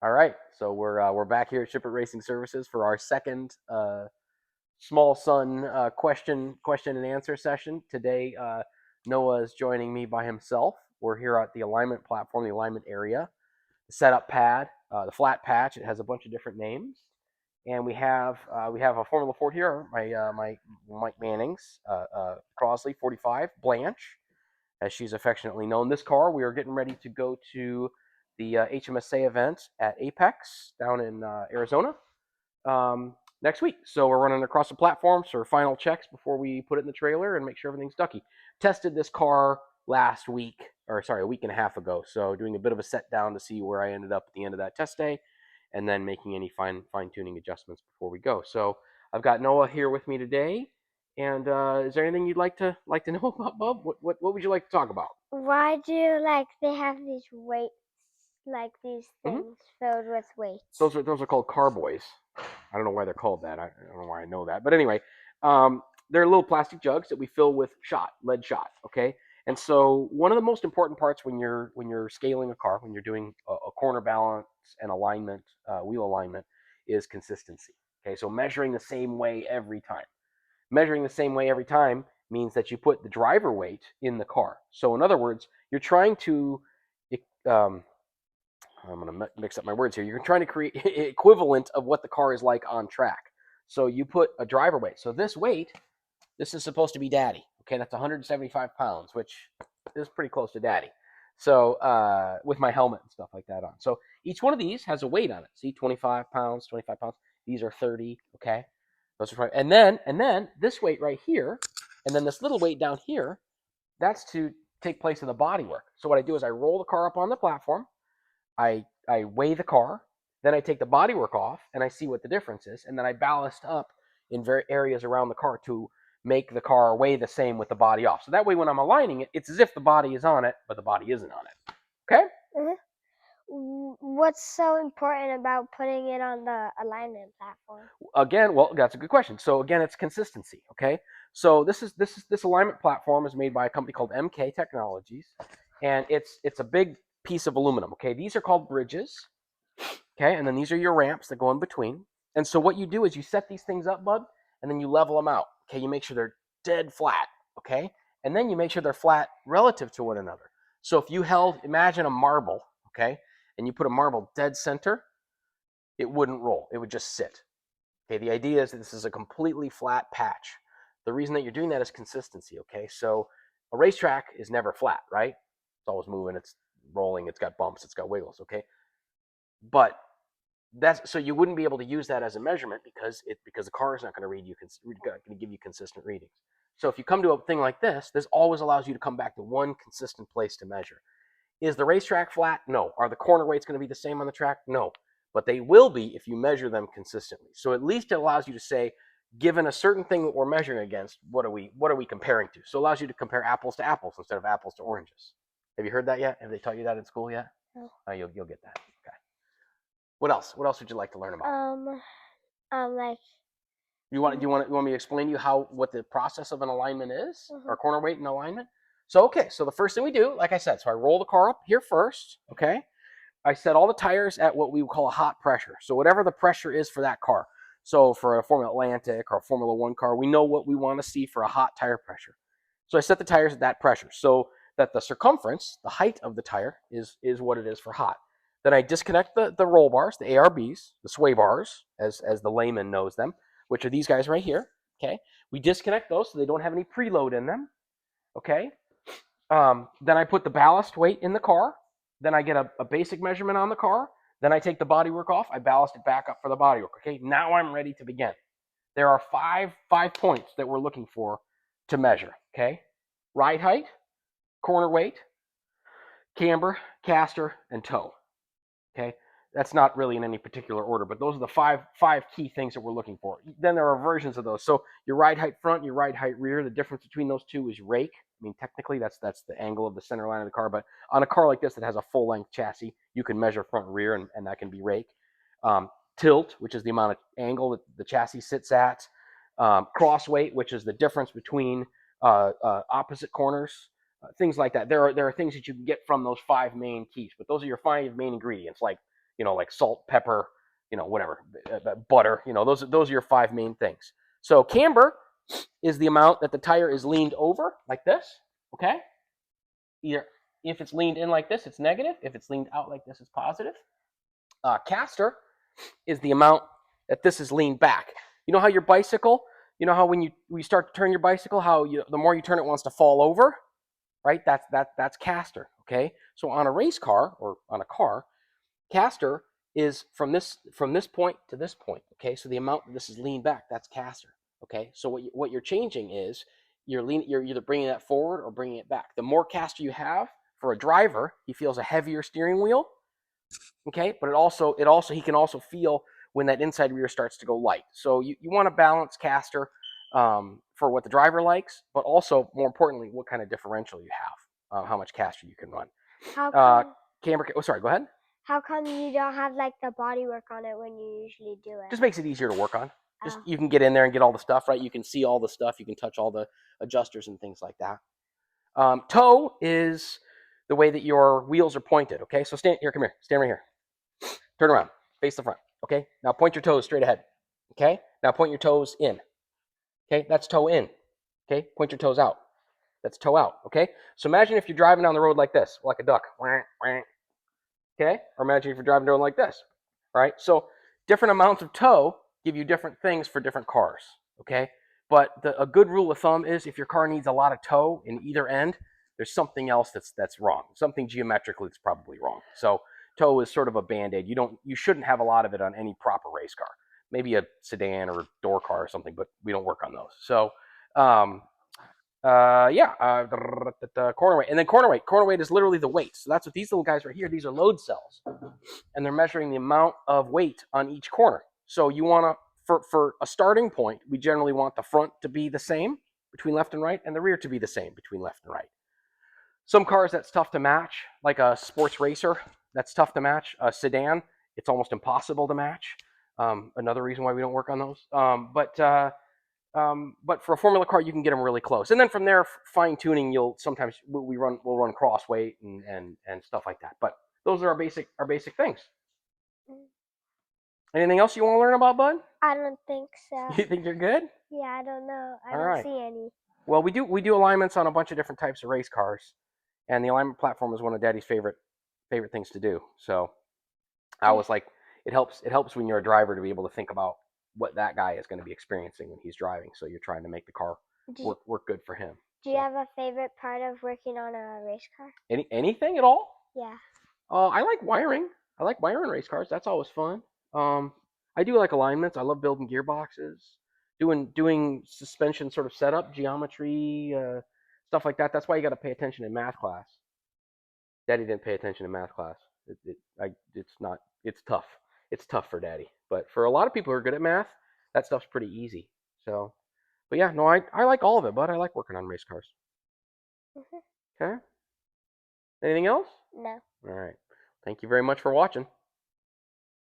All right, so we're back here at Ship It Racing Services for our second small son question and answer session. Today, Noah is joining me by himself. We're here at the alignment platform, the alignment area, the setup pad, the flat patch. It has a bunch of different names, and we have a Formula Ford here. My Mike Manning's Crossle 45 Blanche, as she's affectionately known. This car, we are getting ready to go to the HMSA event at Apex down in Arizona next week. So we're running across the platforms for final checks before we put it in the trailer and make sure everything's ducky. Tested this car last week, or sorry, a week and a half ago. So doing a bit of a set down to see where I ended up at the end of that test day, and then making any fine tuning adjustments before we go. So I've got Noah here with me today. And is there anything you'd like to know about, Bub? What would you like to talk about? Why do like they have these weights, like these things filled with weights? Those are called carboys. I don't know why they're called that. I don't know why I know that. But anyway, they're little plastic jugs that we fill with lead shot. Okay. And so one of the most important parts when you're scaling a car, when you're doing a corner balance and alignment, wheel alignment, is consistency. Okay. So measuring the same way every time. Measuring the same way every time means that you put the driver weight in the car. So in other words, you're trying to um, I'm going to mix up my words here. You're trying to create equivalent of what the car is like on track. So you put a driver weight. So this weight, this is supposed to be daddy. Okay, that's 175 pounds, which is pretty close to daddy. So with my helmet and stuff like that on. So each one of these has a weight on it. See, 25 pounds, 25 pounds. These are 30. Okay, those are 5. And then this weight right here, and then this little weight down here, that's to take place in the body work. So what I do is I roll the car up on the platform. I weigh the car, then I take the bodywork off and I see what the difference is, and then I ballast up in various areas around the car to make the car weigh the same with the body off. So that way when I'm aligning it, it's as if the body is on it, but the body isn't on it. Okay? What's so important about putting it on the alignment platform? Again, well, that's a good question. So again, it's consistency. Okay, so this alignment platform is made by a company called MK Technologies, and it's a big piece of aluminum. Okay, these are called bridges. Okay, and then these are your ramps that go in between. And so what you do is you set these things up, bud, and then you level them out. Okay, you make sure they're dead flat. Okay, and then you make sure they're flat relative to one another. So if you imagine a marble, okay, and you put a marble dead center, it wouldn't roll. It would just sit. Okay, the idea is that this is a completely flat patch. The reason that you're doing that is consistency. Okay, so a racetrack is never flat, right? It's always moving. It's rolling. It's got bumps. It's got wiggles. Okay, but that's so you wouldn't be able to use that as a measurement because the car is not going to going to give you consistent readings. So if you come to a thing like this always allows you to come back to one consistent place to measure. Is the racetrack flat? No. Are the corner weights going to be the same on the track? No. But they will be if you measure them consistently. So at least it allows you to say, given a certain thing that we're measuring against, what are we comparing to? So it allows you to compare apples to apples instead of apples to oranges. Have you heard that yet? Have they taught you that in school yet? No. You'll get that. Okay. What else? What else would you like to learn about? Like you want me to explain to you what the process of an alignment is, or corner weight and alignment? So okay, so the first thing we do, like I said, so I roll the car up here first. Okay, I set all the tires at what we would call a hot pressure. So whatever the pressure is for that car. So for a Formula Atlantic or a Formula One car, we know what we want to see for a hot tire pressure. So I set the tires at that pressure so that the circumference, the height of the tire, is what it is for hot. Then I disconnect the roll bars, the ARBs, the sway bars, as the layman knows them, which are these guys right here. Okay, we disconnect those so they don't have any preload in them. Okay, then I put the ballast weight in the car. Then I get a basic measurement on the car. Then I take the bodywork off. I ballast it back up for the bodywork. Okay, now I'm ready to begin. There are five points that we're looking for to measure. Okay, ride height, corner weight, camber, caster, and toe. Okay, that's not really in any particular order, but those are the five key things that we're looking for. Then there are versions of those. So your ride height front, your ride height rear. The difference between those two is rake. I mean, technically, that's the angle of the center line of the car. But on a car like this that has a full-length chassis, you can measure front and rear, and that can be rake. Tilt, which is the amount of angle that the chassis sits at. Cross weight, which is the difference between opposite corners. Things like that. There are things that you can get from those five main keys, but those are your five main ingredients, like like salt, pepper, whatever, butter. Those are your 5 main things. So camber is the amount that the tire is leaned over like this. Okay. Either if it's leaned in like this, it's negative. If it's leaned out like this, it's positive. Caster is the amount that this is leaned back. You know how your bicycle, how when you start to turn your bicycle, how the more you turn it wants to fall over, right? That's caster. Okay. So on a race car or on a car, caster is from this point to this point. Okay. So the amount that this is leaned back, that's caster. Okay. So what you're changing is you're either bringing that forward or bringing it back. The more caster you have, for a driver, he feels a heavier steering wheel. Okay, but he can also feel when that inside rear starts to go light. So you want to balance caster for what the driver likes, but also more importantly, what kind of differential you have, how much caster you can run. How come? Camber. Oh, sorry. Go ahead. How come you don't have like the body work on it when you usually do it? Just makes it easier to work on. Just you can get in there and get all the stuff right. You can see all the stuff. You can touch all the adjusters and things like that. Toe is the way that your wheels are pointed. Okay, so stand here. Come here. Stand right here. Turn around. Face the front. Okay. Now point your toes straight ahead. Okay. Now point your toes in. Okay. That's toe in. Okay. Point your toes out. That's toe out. Okay. So imagine if you're driving down the road like this, like a duck. Okay. Or imagine if you're driving down like this. Right. So different amounts of toe give you different things for different cars. Okay. But a good rule of thumb is if your car needs a lot of toe in either end, there's something else that's wrong. Something geometrically that's probably wrong. So toe is sort of a band-aid. You shouldn't have a lot of it on any proper race car. Maybe a sedan or a door car or something, but we don't work on those. So corner weight. And then corner weight is literally the weight. So that's what these little guys right here, these are load cells. And they're measuring the amount of weight on each corner. So you want to, for a starting point, we generally want the front to be the same between left and right and the rear to be the same between left and right. Some cars that's tough to match, like a sports racer, that's tough to match. A sedan, it's almost impossible to match. Another reason why we don't work on those. But for a Formula car, you can get them really close. And then from there, fine tuning, we'll run cross weight and stuff like that. But those are our basic things. Anything else you want to learn about, bud? I don't think so. You think you're good? Yeah, I don't know. I All don't right. see any. Well, we do alignments on a bunch of different types of race cars, and the alignment platform is one of Daddy's favorite things to do. So I was like, it helps when you're a driver to be able to think about what that guy is going to be experiencing when he's driving. So you're trying to make the car work good for him. Do you have a favorite part of working on a race car? Anything at all? Yeah. I like wiring. I like wiring race cars. That's always fun. I do like alignments. I love building gearboxes, doing suspension sort of setup, geometry, stuff like that. That's why you got to pay attention in math class. Daddy didn't pay attention in math class. It's tough. It's tough for Daddy. But for a lot of people who are good at math, that stuff's pretty easy. So, but yeah, no, I like all of it, but I like working on race cars. Okay. Anything else? No. All right. Thank you very much for watching.